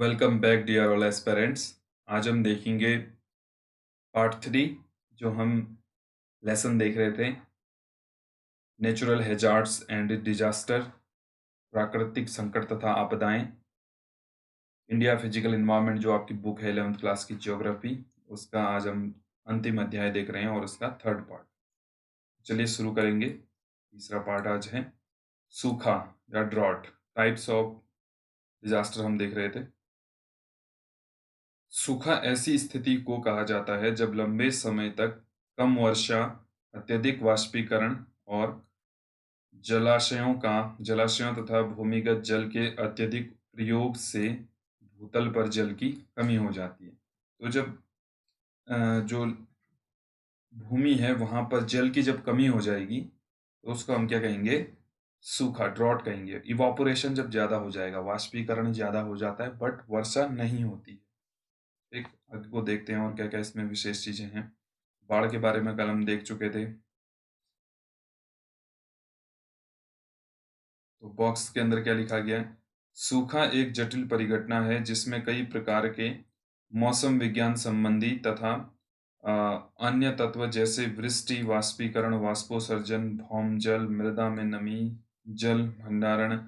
Welcome back dear all aspirants. आज हम देखेंगे पार्ट 3 जो हम लेसन देख रहे थे नेचुरल हैजार्ड्स एंड डिजास्टर, प्राकृतिक संकट तथा आपदाएं, इंडिया फिजिकल इन्वायरमेंट जो आपकी बुक है 11th क्लास की ज्योग्राफी, उसका आज हम अंतिम अध्याय देख रहे हैं और उसका थर्ड पार्ट। चलिए शुरू करेंगे। तीसरा पार्ट आज है सूखा या ड्रॉट, टाइप्स ऑफ डिजास्टर हम देख रहे थे। सूखा ऐसी स्थिति को कहा जाता है जब लंबे समय तक कम वर्षा, अत्यधिक वाष्पीकरण और जलाशयों तथा भूमिगत जल के अत्यधिक प्रयोग से भूतल पर जल की कमी हो जाती है। तो जब जो भूमि है वहां पर जल की जब कमी हो जाएगी तो उसको हम क्या कहेंगे? सूखा, ड्रॉट कहेंगे। इवापोरेशन जब ज्यादा हो जाएगा, वाष्पीकरण ज्यादा हो जाता है बट वर्षा नहीं होती। एक आगे को देखते हैं और क्या क्या इसमें विशेष चीजें हैं। बाढ़ के बारे में कल हम देख चुके थे। तो बॉक्स के अंदर क्या लिखा गया है? सूखा एक जटिल परिघटना है जिसमें कई प्रकार के मौसम विज्ञान संबंधी तथा अ, अन्य तत्व जैसे वृष्टि, वाष्पीकरण, वाष्पोत्सर्जन, भौम जल, मृदा में नमी, जल भंडारण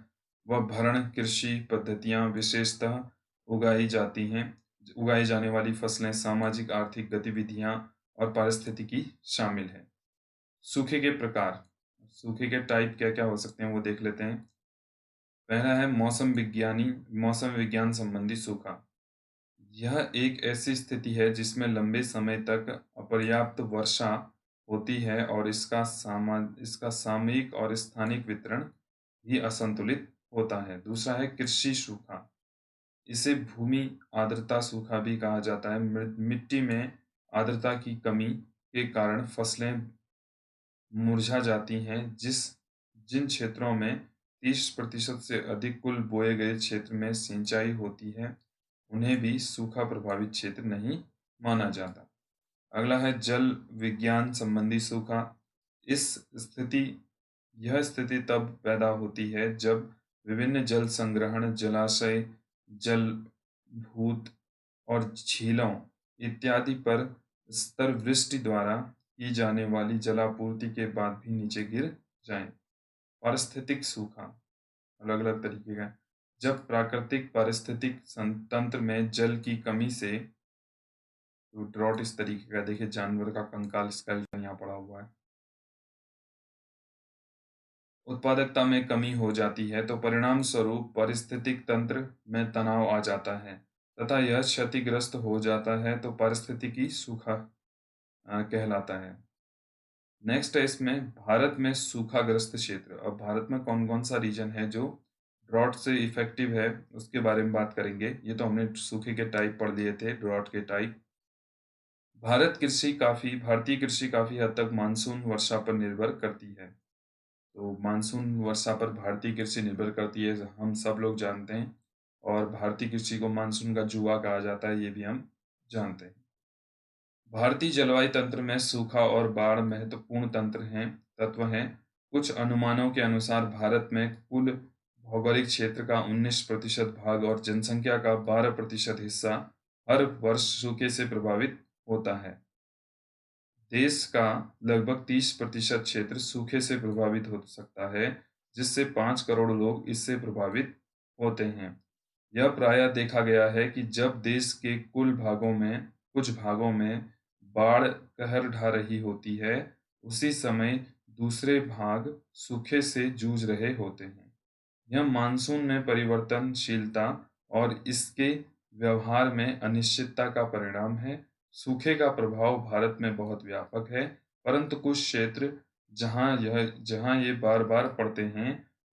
व भरण कृषि पद्धतियां विशेषतः उगाई जाती हैं। उगाई जाने वाली फसलें, सामाजिक आर्थिक गतिविधियां और पारिस्थितिकी शामिल है। सूखे के प्रकार, सूखे के टाइप क्या क्या हो सकते हैं वो देख लेते हैं। पहला है मौसम विज्ञान संबंधी सूखा। यह एक ऐसी स्थिति है जिसमें लंबे समय तक अपर्याप्त वर्षा होती है और इसका सामयिक और स्थानिक वितरण भी असंतुलित होता है। दूसरा है कृषि सूखा। इसे भूमि आर्द्रता सूखा भी कहा जाता है। मिट्टी में आर्द्रता की कमी के कारण फसलें मुरझा जाती हैं। जिन क्षेत्रों में 30% से अधिक कुल बोए गए क्षेत्र में सिंचाई होती है, उन्हें भी सूखा प्रभावित क्षेत्र नहीं माना जाता। अगला है जल विज्ञान संबंधी सूखा। इस स्थिति यह स्थिति तब पैदा होती है जब विभिन्न जल संग्रहण, जलाशय, जल भूत और झीलों इत्यादि पर स्तर वृष्टि द्वारा की जाने वाली जलापूर्ति के बाद भी नीचे गिर जाएं। पारिस्थितिक सूखा अलग अलग तरीके का है। जब प्राकृतिक पारिस्थितिक तंत्र में जल की कमी से, तो ड्रॉट इस तरीके का, देखिए जानवर का कंकाल स्केलेटन यहाँ पड़ा हुआ है, उत्पादकता में कमी हो जाती है तो परिणाम स्वरूप पारिस्थितिक तंत्र में तनाव आ जाता है तथा यह क्षतिग्रस्त हो जाता है तो पारिस्थितिकी सूखा कहलाता है। नेक्स्ट है इसमें भारत में सूखाग्रस्त क्षेत्र। अब भारत में कौन कौन सा रीजन है जो ड्रॉट से इफेक्टिव है उसके बारे में बात करेंगे। ये तो हमने सूखे के टाइप पढ़ लिए थे, ड्रॉट के टाइप। भारतीय कृषि काफी हद तक मानसून वर्षा पर निर्भर करती है। तो मानसून वर्षा पर भारतीय कृषि निर्भर करती है, हम सब लोग जानते हैं। और भारतीय कृषि को मानसून का जुआ कहा जाता है, ये भी हम जानते हैं। भारतीय जलवायु तंत्र में सूखा और बाढ़ महत्वपूर्ण तत्व हैं। कुछ अनुमानों के अनुसार भारत में कुल भौगोलिक क्षेत्र का 19% भाग और जनसंख्या का 12% हिस्सा हर वर्ष सूखे से प्रभावित होता है। देश का लगभग 30% क्षेत्र सूखे से प्रभावित हो सकता है, जिससे 5 करोड़ लोग इससे प्रभावित होते हैं। यह प्रायः देखा गया है कि जब देश के कुछ भागों में बाढ़ कहर ढा रही होती है, उसी समय दूसरे भाग सूखे से जूझ रहे होते हैं। यह मानसून में परिवर्तनशीलता और इसके व्यवहार में अनिश्चितता का परिणाम है। सूखे का प्रभाव भारत में बहुत व्यापक है, परंतु कुछ क्षेत्र जहां ये बार-बार पड़ते हैं,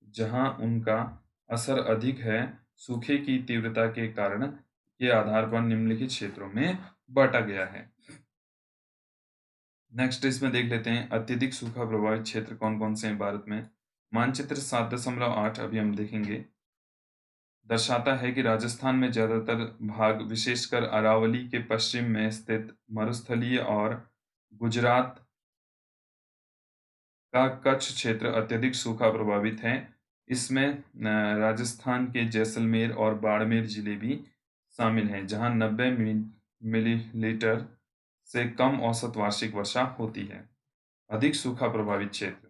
जहां उनका असर अधिक है, सूखे की तीव्रता के कारण के आधार पर निम्नलिखित क्षेत्रों में बांटा गया है। नेक्स्ट इसमें देख लेते हैं अत्यधिक सूखा प्रभावित क्षेत्र कौन-कौन से हैं भारत में। मानचित्र 7.8 अभी हम देखेंगे, दर्शाता है कि राजस्थान में ज्यादातर भाग, विशेषकर अरावली के पश्चिम में स्थित मरुस्थलीय और गुजरात का कच्छ क्षेत्र अत्यधिक सूखा प्रभावित है। इसमें राजस्थान के जैसलमेर और बाड़मेर जिले भी शामिल हैं, जहां 90 मिलीलीटर से कम औसत वार्षिक वर्षा होती है। अधिक सूखा प्रभावित क्षेत्र,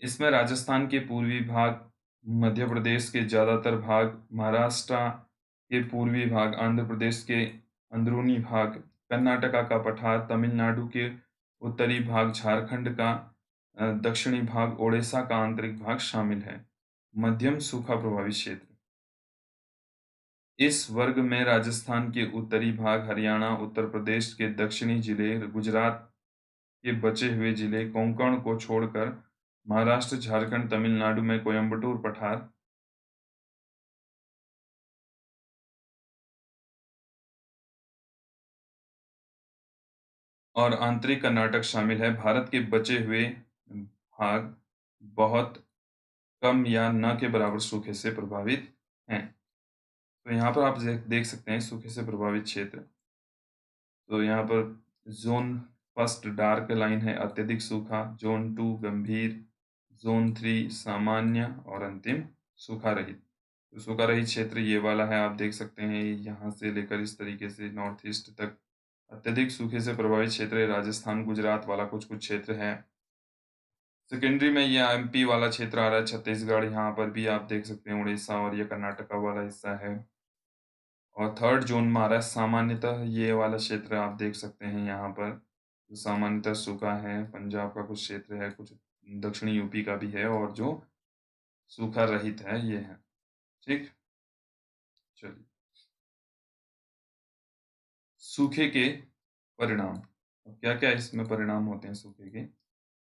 इसमें राजस्थान के पूर्वी भाग, मध्य प्रदेश के ज़्यादातर भाग, महाराष्ट्र के पूर्वी भाग, आंध्र प्रदेश के अंदरूनी भाग, कर्नाटका का पठार, तमिलनाडु के उत्तरी भाग, झारखंड का दक्षिणी भाग, ओडिशा का आंतरिक भाग शामिल है। मध्यम सूखा प्रभावित क्षेत्र, इस वर्ग में राजस्थान के उत्तरी भाग, हरियाणा, उत्तर प्रदेश के दक्षिणी जिले, गुजरात के बचे हुए जिले, कोंकण को छोड़कर महाराष्ट्र, झारखंड, तमिलनाडु में कोयम्बटूर पठार, और आंतरिक कर्नाटक शामिल है। भारत के बचे हुए भाग बहुत कम या न के बराबर सूखे से प्रभावित हैं। तो यहाँ पर आप देख सकते हैं सूखे से प्रभावित क्षेत्र। तो यहाँ पर जोन फर्स्ट डार्क लाइन है अत्यधिक सूखा, जोन 2 गंभीर, जोन 3 सामान्य और अंतिम सूखा रहित। तो सूखा रहित क्षेत्र ये वाला है, आप देख सकते हैं यहाँ से लेकर इस तरीके से नॉर्थ ईस्ट तक अत्यधिक सूखे से प्रभावित क्षेत्र है। राजस्थान, गुजरात वाला कुछ कुछ क्षेत्र है। सेकेंडरी में ये एमपी वाला क्षेत्र आ रहा है, छत्तीसगढ़, यहाँ पर भी आप देख सकते हैं उड़ीसा और ये कर्नाटका वाला हिस्सा है। और थर्ड जोन में आ रहा है सामान्यतः ये वाला क्षेत्र, आप देख सकते हैं यहाँ पर जो सामान्यतः सूखा है। पंजाब का कुछ क्षेत्र है, कुछ दक्षिणी यूपी का भी है, और जो सूखा रहित है ये है। ठीक, चलिए सूखे के परिणाम, क्या क्या इसमें परिणाम होते हैं सूखे के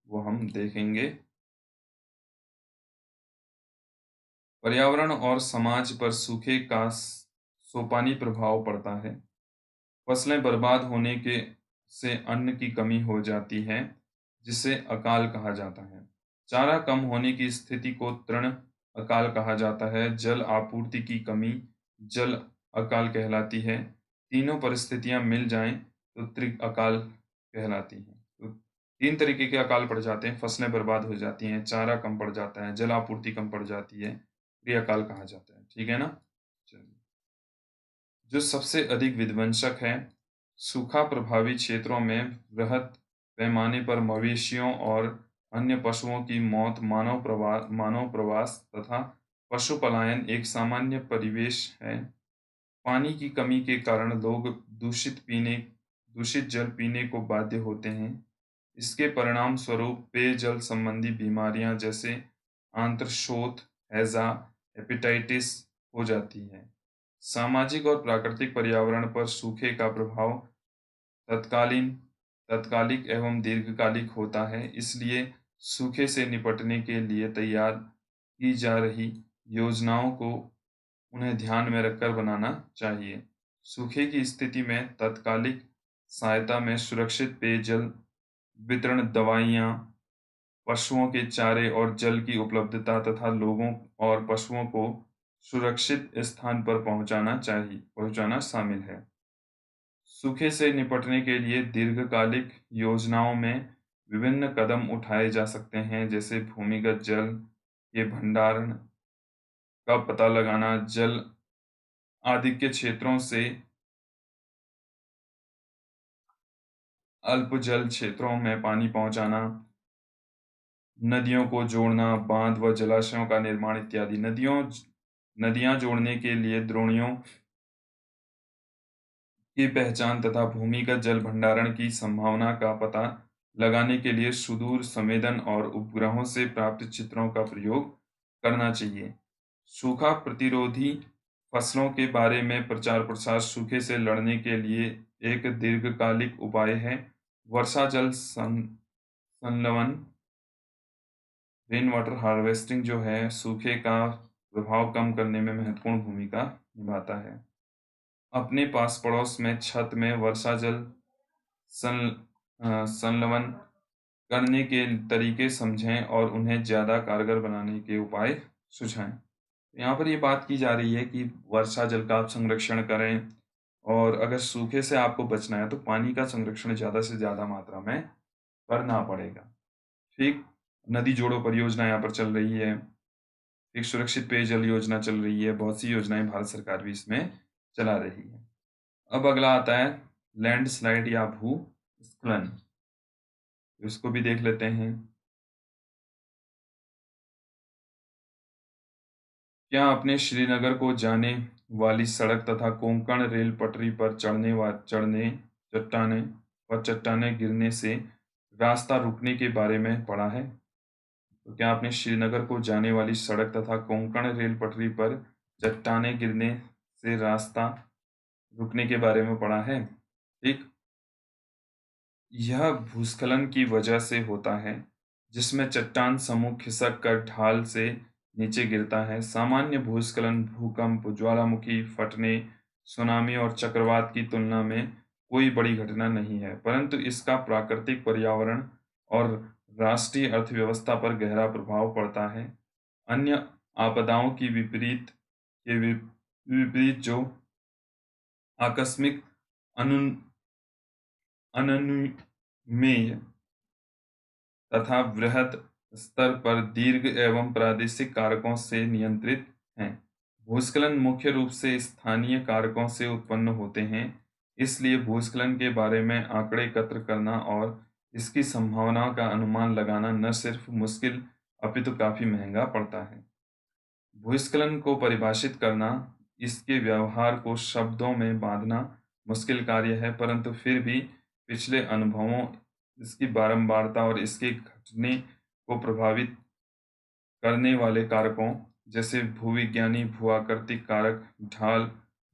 वो हम देखेंगे। पर्यावरण और समाज पर सूखे का सोपानी प्रभाव पड़ता है। फसलें बर्बाद होने के से अन्न की कमी हो जाती है, जिसे अकाल कहा जाता है। चारा कम होने की स्थिति को तृण अकाल कहा जाता है। जल आपूर्ति की कमी जल अकाल कहलाती है। तीनों परिस्थितियां मिल जाएं तो त्रिक अकाल कहलाती है। तो तीन तरीके के अकाल पड़ जाते हैं, फसलें बर्बाद हो जाती हैं, चारा कम पड़ जाता है, जल आपूर्ति कम पड़ जाती है, ये अकाल कहा जाता है। ठीक है ना? चलिए, जो सबसे अधिक विध्वंसक है, सूखा प्रभावित क्षेत्रों में वृहद पैमाने पर मवेशियों और अन्य पशुओं की मौत, मानव प्रवास तथा पशु पलायन एक सामान्य परिवेश है। पानी की कमी के कारण लोग दूषित जल पीने को बाध्य होते हैं। इसके परिणाम स्वरूप पेयजल संबंधी बीमारियां जैसे आंत्रशोथ, हैजा, हेपेटाइटिस हो जाती है। सामाजिक और प्राकृतिक पर्यावरण पर सूखे का प्रभाव तत्कालीन, तात्कालिक एवं दीर्घकालिक होता है। इसलिए सूखे से निपटने के लिए तैयार की जा रही योजनाओं को उन्हें ध्यान में रखकर बनाना चाहिए। सूखे की स्थिति में तात्कालिक सहायता में सुरक्षित पेयजल वितरण, दवाइयाँ, पशुओं के चारे और जल की उपलब्धता तथा लोगों और पशुओं को सुरक्षित स्थान पर पहुंचाना शामिल है। सूखे से निपटने के लिए दीर्घकालिक योजनाओं में विभिन्न कदम उठाए जा सकते हैं, जैसे भूमिगत जल के भंडारण का पता लगाना, जल आदि के क्षेत्रों से अल्प जल क्षेत्रों में पानी पहुंचाना, नदियों को जोड़ना, बांध व जलाशयों का निर्माण इत्यादि। नदियां जोड़ने के लिए द्रोणियों की पहचान तथा भूमिगत जल भंडारण की संभावना का पता लगाने के लिए सुदूर संवेदन और उपग्रहों से प्राप्त चित्रों का प्रयोग करना चाहिए। सूखा प्रतिरोधी फसलों के बारे में प्रचार प्रसार सूखे से लड़ने के लिए एक दीर्घकालिक उपाय है। वर्षा जल संलवन, रेन वाटर हार्वेस्टिंग जो है सूखे का प्रभाव कम करने में महत्वपूर्ण भूमिका निभाता है। अपने पास पड़ोस में छत में वर्षा जल संलवन करने के तरीके समझें और उन्हें ज़्यादा कारगर बनाने के उपाय सुझाएं। यहाँ पर ये बात की जा रही है कि वर्षा जल का आप संरक्षण करें, और अगर सूखे से आपको बचना है तो पानी का संरक्षण ज़्यादा से ज़्यादा मात्रा में करना पड़ेगा। ठीक, नदी जोड़ो परियोजना यहाँ पर चल रही है, एक सुरक्षित पेयजल योजना चल रही है, बहुत सी योजनाएं भारत सरकार भी इसमें चला रही है। अब अगला आता है लैंडस्लाइड या भूस्खलन। इसको भी देख लेते हैं। क्या आपने श्रीनगर को जाने वाली सड़क तथा कोंकण रेल पटरी पर चढ़ने चट्टाने गिरने से रास्ता रुकने के बारे में पढ़ा है? तो क्या आपने श्रीनगर को जाने वाली सड़क तथा कोंकण रेल पटरी पर चट्टाने गिरने से रास्ता रुकने के बारे में पढ़ा है? ठीक। यह भूस्खलन की वजह से होता है, जिसमें चट्टान समूह खिसक कर ढाल से नीचे गिरता है। सामान्य भूस्खलन भूकंप, ज्वालामुखी फटने, सुनामी और चक्रवात की तुलना में कोई बड़ी घटना नहीं है, परंतु इसका प्राकृतिक पर्यावरण और राष्ट्रीय अर्थव्यवस्था पर गहरा प्रभाव पड़ता है। अन्य आपदाओं की विपरीत जो आकस्मिक अनु अननुमेय तथा वृहद स्तर पर दीर्घ एवं प्रादेशिक कारकों से नियंत्रित हैं। भूस्खलन मुख्य रूप से स्थानीय कारकों से उत्पन्न होते हैं, इसलिए भूस्खलन के बारे में आंकड़े एकत्र करना और इसकी संभावना का अनुमान लगाना न सिर्फ मुश्किल अपितु काफी महंगा पड़ता है। भूस्खलन को परिभाषित करना, इसके व्यवहार को शब्दों में बांधना मुश्किल कार्य है, परंतु फिर भी पिछले अनुभवों, इसकी बारंबारता और इसके घटने को प्रभावित करने वाले कारकों जैसे भूविज्ञानी, भू-आकृतिक कारक, ढाल,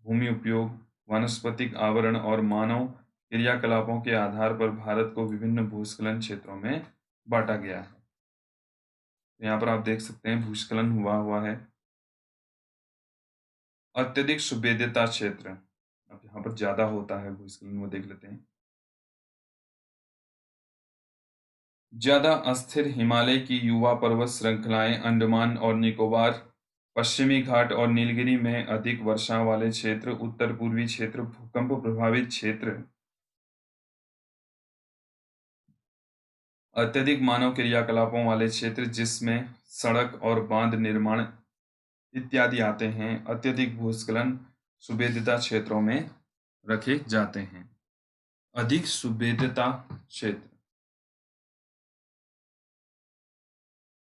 भूमि उपयोग, वानस्पतिक आवरण और मानव क्रियाकलापों के आधार पर भारत को विभिन्न भूस्खलन क्षेत्रों में बांटा गया है। यहाँ पर आप देख सकते हैं भूस्खलन हुआ है। अत्यधिक सुभेद्यता क्षेत्र, अब यहाँ पर ज्यादा होता है भूस्खलन, वो देख लेते हैं। ज्यादा अस्थिर हिमालय की युवा पर्वत श्रृंखलाएं, अंडमान और निकोबार, पश्चिमी घाट और नीलगिरी में अधिक वर्षा वाले क्षेत्र, उत्तर पूर्वी क्षेत्र, भूकंप प्रभावित क्षेत्र, अत्यधिक मानव क्रियाकलापों वाले क्षेत्र जिसमें सड़क और बांध निर्माण इत्यादि आते हैं, अत्यधिक भूस्खलन सुभेद्यता क्षेत्रों में रखे जाते हैं। अधिक सुभेद्यता क्षेत्र,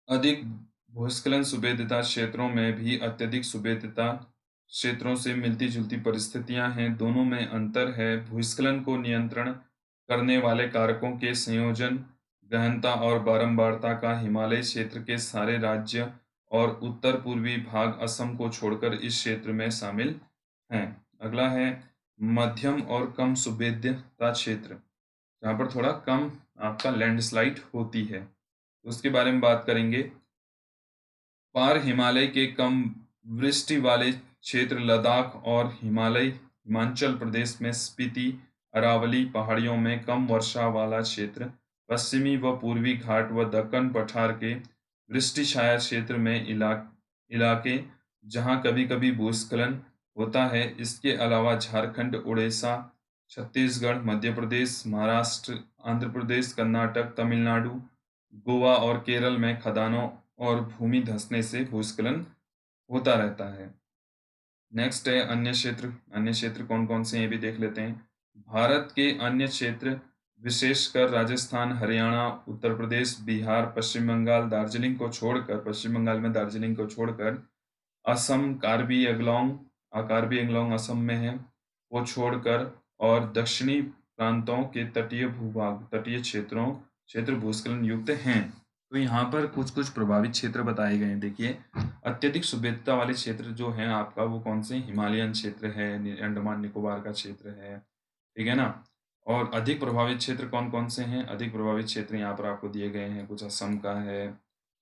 अधिक भूस्खलन सुभेद्यता क्षेत्रों में भी अत्यधिक सुभेद्यता क्षेत्रों से मिलती जुलती परिस्थितियां हैं। दोनों में अंतर है। भूस्खलन को नियंत्रण करने वाले कारकों के संयोजन, गहनता और बारंबारता का हिमालय क्षेत्र के सारे राज्य और उत्तर पूर्वी भाग असम को छोड़कर इस क्षेत्र में शामिल हैं। अगला है मध्यम और कम सुभेद्यता क्षेत्र, जहाँ पर थोड़ा कम आपका लैंडस्लाइड होती है, उसके बारे में बात करेंगे। पार हिमालय के कम वृष्टि वाले क्षेत्र, लद्दाख और हिमाचल प्रदेश में स्पीति, अरावली पहाड़ियों में कम वर्षा वाला क्षेत्र, पश्चिमी व पूर्वी घाट व दक्कन पठार के वृष्टि छाया क्षेत्र में इलाके जहां कभी-कभी भूस्खलन होता है। इसके अलावा झारखंड, उड़ीसा, छत्तीसगढ़, मध्य प्रदेश, महाराष्ट्र, आंध्र प्रदेश, कर्नाटक, तमिलनाडु, गोवा और केरल में खदानों और भूमि धंसने से भूस्खलन होता रहता है। नेक्स्ट है अन्य क्षेत्र। अन्य क्षेत्र कौन कौन से हैं ये भी देख लेते हैं। भारत के अन्य क्षेत्र विशेषकर राजस्थान, हरियाणा, उत्तर प्रदेश, बिहार, पश्चिम बंगाल, पश्चिम बंगाल में दार्जिलिंग को छोड़कर असम, कार्बी एंगलोंग असम में है, वो छोड़कर और दक्षिणी प्रांतों के तटीय क्षेत्र भूस्खलन युक्त हैं। तो यहाँ पर कुछ कुछ प्रभावित क्षेत्र बताए गए हैं। देखिए, अत्यधिक सुभेद्यता वाले क्षेत्र जो हैं आपका, वो कौन से? हिमालयन क्षेत्र है, अंडमान निकोबार का क्षेत्र है, ठीक है ना। और अधिक प्रभावित क्षेत्र कौन कौन से हैं? अधिक प्रभावित क्षेत्र यहाँ पर आपको दिए गए हैं। कुछ असम का है,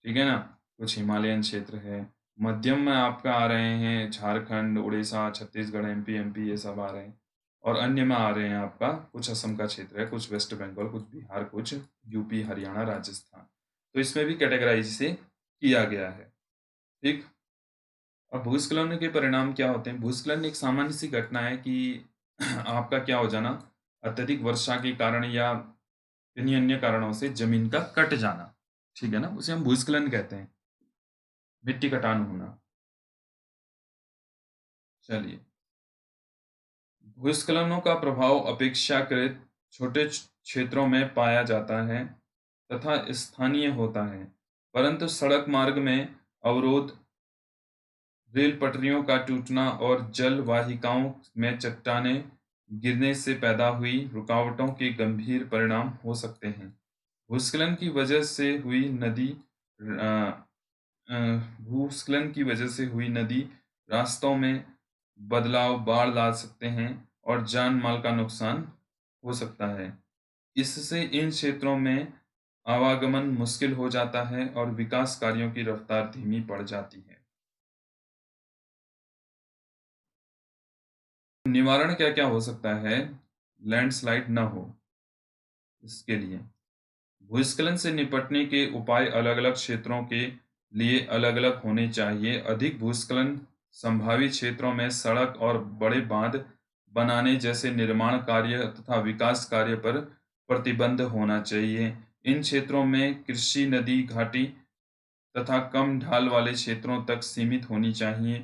ठीक है ना, कुछ हिमालयन क्षेत्र है। मध्यम में आपका आ रहे हैं झारखंड, उड़ीसा, छत्तीसगढ़, एमपी ये सब आ रहे हैं। और अन्य में आ रहे हैं आपका कुछ असम का क्षेत्र है, कुछ वेस्ट बंगाल, कुछ बिहार, कुछ यूपी, हरियाणा, राजस्थान। तो इसमें भी कैटेगराइज से किया गया है, ठीक। अब भूस्खलन के परिणाम क्या होते हैं? भूस्खलन एक सामान्य सी घटना है कि आपका क्या हो जाना, अत्यधिक वर्षा के कारण या किन्हीं अन्य कारणों से जमीन का कट जाना, ठीक है ना, उसे हम भूस्खलन कहते हैं, मिट्टी कटान होना। चलिए, भूस्खलनों का प्रभाव अपेक्षाकृत छोटे क्षेत्रों में पाया जाता है तथा स्थानीय होता है, परंतु सड़क मार्ग में अवरोध, रेल पटरियों का टूटना और जल वाहिकाओं में चट्टानें गिरने से पैदा हुई रुकावटों के गंभीर परिणाम हो सकते हैं। भूस्खलन की वजह से हुई नदी अ, अ, भूस्खलन की वजह से हुई नदी रास्तों में बदलाव, बाढ़ ला सकते हैं और जान माल का नुकसान हो सकता है। इससे इन क्षेत्रों में आवागमन मुश्किल हो जाता है और विकास कार्यों की रफ्तार धीमी पड़ जाती है। निवारण क्या-क्या हो सकता है लैंडस्लाइड न हो इसके लिए? भूस्खलन से निपटने के उपाय अलग-अलग क्षेत्रों के लिए अलग-अलग होने चाहिए। अधिक भूस्खलन संभावित क्षेत्रों में सड़क और बड़े बांध बनाने जैसे निर्माण कार्य तथा विकास कार्य पर प्रतिबंध होना चाहिए। इन क्षेत्रों में कृषि नदी घाटी तथा कम ढाल वाले क्षेत्रों तक सीमित होनी चाहिए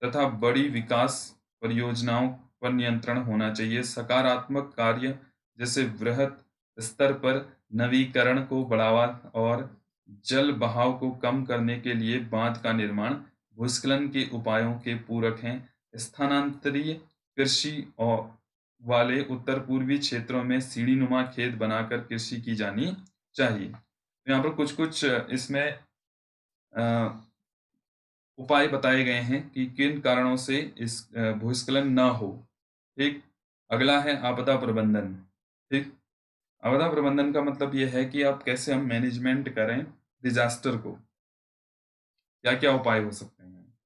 तथा बड़ी विकास परियोजनाओं पर नियंत्रण होना चाहिए। सकारात्मक कार्य जैसे वृहद स्तर पर नवीकरण को बढ़ावा और जल बहाव को कम करने के लिए बांध का निर्माण भूस्खलन के उपायों के पूरक हैं। स्थानांतरीय कृषि और वाले उत्तर पूर्वी क्षेत्रों में सीढ़ीनुमा खेत बनाकर कृषि की जानी चाहिए। तो यहाँ पर कुछ-कुछ इसमें अ, उपाय बताए गए हैं कि किन कारणों से इस भूस्खलन ना हो। ठीक। अगला है आपदा प्रबंधन। ठीक। आपदा प्रबंधन का मतलब ये है कि आप कैसे हम मैनेजमेंट करें डिजास्टर को। क्या-क्या उपाय हो सकते हैं?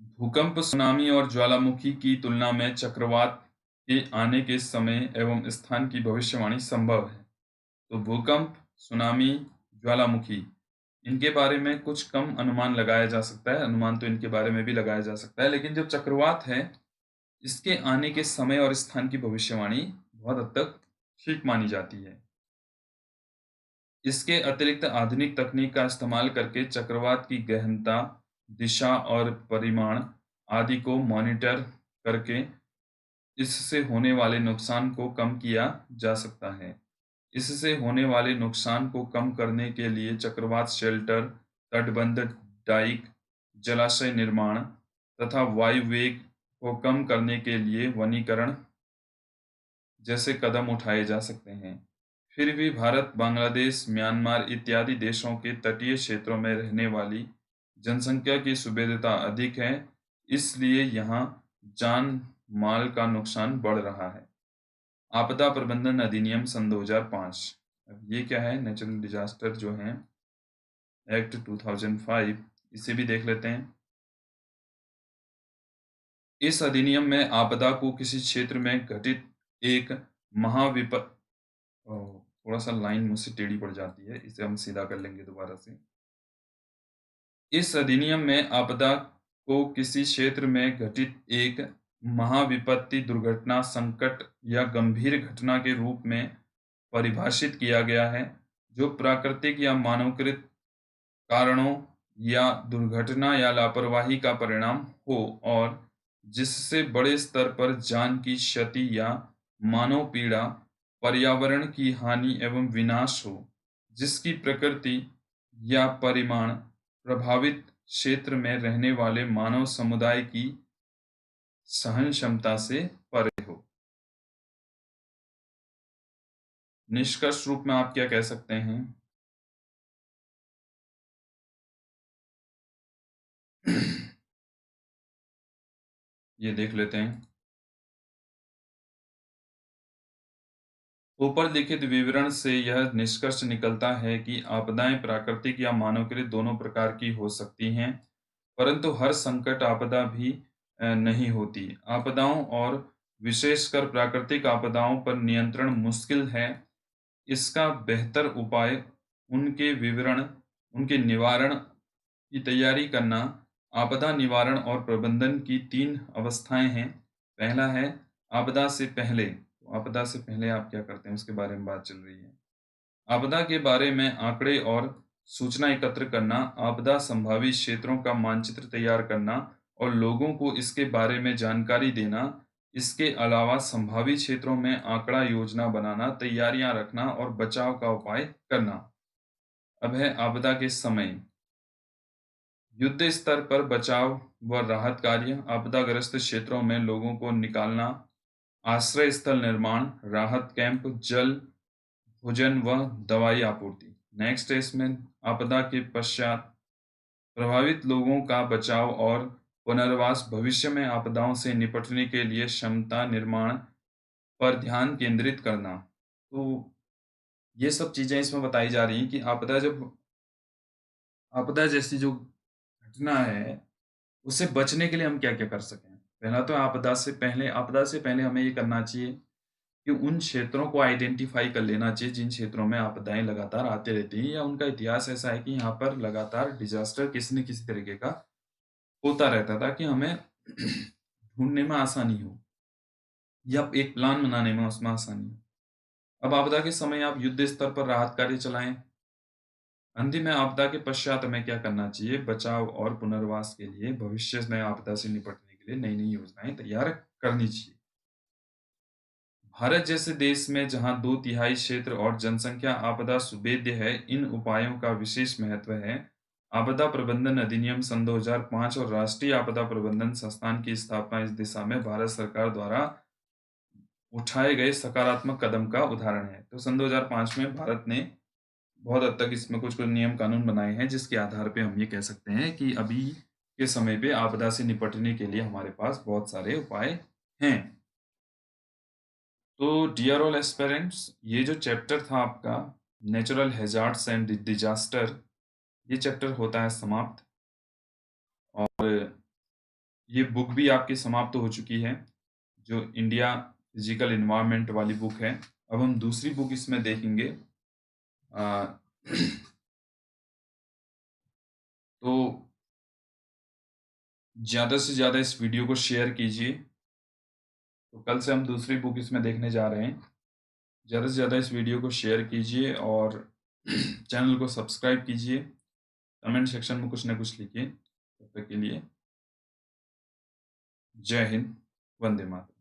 भूकंप, सुनामी और ज्वालामुखी की तुलना में चक्रवात के आने के समय एवं स्थान की भविष्यवाणी संभव है। तो भूकंप, सुनामी, ज्वालामुखी इनके बारे में कुछ कम अनुमान लगाया जा सकता है। अनुमान तो इनके बारे में भी लगाया जा सकता है, लेकिन जो चक्रवात है, इसके आने के समय और स्थान की भविष्यवाणी बहुत हद तक ठीक मानी जाती है। इसके अतिरिक्त आधुनिक तकनीक का इस्तेमाल करके चक्रवात की गहनता, दिशा और परिमाण आदि को मॉनिटर करके इससे होने वाले नुकसान को कम किया जा सकता है। इससे होने वाले नुकसान को कम करने के लिए चक्रवात शेल्टर, तटबंध डाइक, जलाशय निर्माण तथा वायु वेग को कम करने के लिए वनीकरण जैसे कदम उठाए जा सकते हैं। फिर भी भारत, बांग्लादेश, म्यांमार इत्यादि देशों के तटीय क्षेत्रों में रहने वाली जनसंख्या की सुविधता अधिक है, इसलिए यहाँ जान माल का नुकसान बढ़ रहा है। आपदा प्रबंधन अधिनियम सन 2005। अब ये क्या है? नेचुरल डिजास्टर जो है एक्ट 2005, इसे भी देख लेते हैं। इस अधिनियम में आपदा को किसी क्षेत्र में घटित एक महाविपत थोड़ा सा लाइन मुझसे टेढ़ी पड़ जाती है, इसे हम सीधा कर लेंगे दोबारा से। इस अधिनियम में आपदा को किसी क्षेत्र में घटित एक महाविपत्ति, दुर्घटना, संकट या गंभीर घटना के रूप में परिभाषित किया गया है, जो प्राकृतिक या मानवकृत कारणों या दुर्घटना या लापरवाही का परिणाम हो और जिससे बड़े स्तर पर जान की क्षति या मानव पीड़ा, पर्यावरण की हानि एवं विनाश हो, जिसकी प्रकृति या परिमाण प्रभावित क्षेत्र में रहने वाले मानव समुदाय की सहन क्षमता से परे हो। निष्कर्ष रूप में आप क्या कह सकते हैं? ये देख लेते हैं। ऊपर लिखित विवरण से यह निष्कर्ष निकलता है कि आपदाएं प्राकृतिक या मानवकृत दोनों प्रकार की हो सकती हैं, परंतु हर संकट आपदा भी नहीं होती। आपदाओं और विशेषकर प्राकृतिक आपदाओं पर नियंत्रण मुश्किल है। इसका बेहतर उपाय उनके विवरण, उनके निवारण की तैयारी करना। आपदा निवारण और प्रबंधन की 3 अवस्थाएं हैं। पहला है आपदा से पहले। तो आपदा से पहले आप क्या करते हैं उसके बारे में बात चल रही है। आपदा के बारे में आंकड़े और सूचना एकत्र करना, आपदा संभावित क्षेत्रों का मानचित्र तैयार करना और लोगों को इसके बारे में जानकारी देना। इसके अलावा संभावित क्षेत्रों में आंकड़ा योजना बनाना, तैयारियां रखना और बचाव का उपाय करना। अब है आपदा के समय। युद्ध स्तर पर बचाव व राहत कार्य, आपदाग्रस्त क्षेत्रों में लोगों को निकालना, आश्रय स्थल निर्माण, राहत कैंप, जल, भोजन व दवाई आपूर्ति। नेक्स्ट है इसमें आपदा के पश्चात प्रभावित लोगों का बचाव और पुनर्वास, भविष्य में आपदाओं से निपटने के लिए क्षमता निर्माण पर ध्यान केंद्रित करना। तो ये सब चीजें इसमें बताई जा रही हैं कि आपदा जैसी जो घटना है, उससे बचने के लिए हम क्या-क्या कर सकें। पहला तो आपदा से पहले हमें ये करना चाहिए कि उन क्षेत्रों को आइडेंटिफ़ाई कर लेना चाहिए, जिन क्षेत्रों में आपदाएँ लगातार आती रहती हैं या उनका इतिहास ऐसा है कि यहाँ पर लगातार डिज़ास्टर किसी न किसी तरीके का होता रहता था कि हमें ढूँढने में आसानी हो या एक प्लान बनाने में उसमें आसानी हो। अब आपदा के समय आप युद्ध स्तर पर राहत कार्य चलाएँ। अंतिम में आपदा के पश्चात हमें क्या करना चाहिए? बचाव और पुनर्वास के लिए भविष्य में आपदा से निपटने के लिए नई-नई योजनाएँ तैयार करनी चाहिए। भारत जैसे देश में जहां 2/3 क्षेत्र और जनसंख्या आपदा सुवेद्य है, इन उपायों का विशेष महत्व है। आपदा प्रबंधन अधिनियम सन 2005 और राष्ट्रीय आपदा प्रबंधन संस्थान की स्थापना इस दिशा में भारत सरकार द्वारा उठाए गए सकारात्मक कदम का उदाहरण है। तो सन 2005 में भारत ने बहुत हद तक इसमें कुछ-कुछ नियम कानून बनाए हैं, जिसके आधार पे हम ये कह सकते हैं कि अभी के समय पे आपदा से निपटने के लिए हमारे पास बहुत सारे उपाय हैं। तो डियर ऑल एस्पिरेंट्स, ये जो चैप्टर था आपका नेचुरल हैजार्ड्स एंड डिजास्टर, ये चैप्टर होता है समाप्त और ये बुक भी आपकी समाप्त हो चुकी है, जो इंडिया फिजिकल इन्वायरमेंट वाली बुक है। अब हम दूसरी बुक इसमें देखेंगे। अ, तो ज़्यादा से ज़्यादा इस वीडियो को शेयर कीजिए। तो कल से हम दूसरी बुक इसमें देखने जा रहे हैं। ज़्यादा से ज़्यादा इस वीडियो को शेयर कीजिए और चैनल को सब्सक्राइब कीजिए। कमेंट सेक्शन में कुछ ना कुछ लिखिए। तब तक के लिए जय हिंद, वंदे मातरम।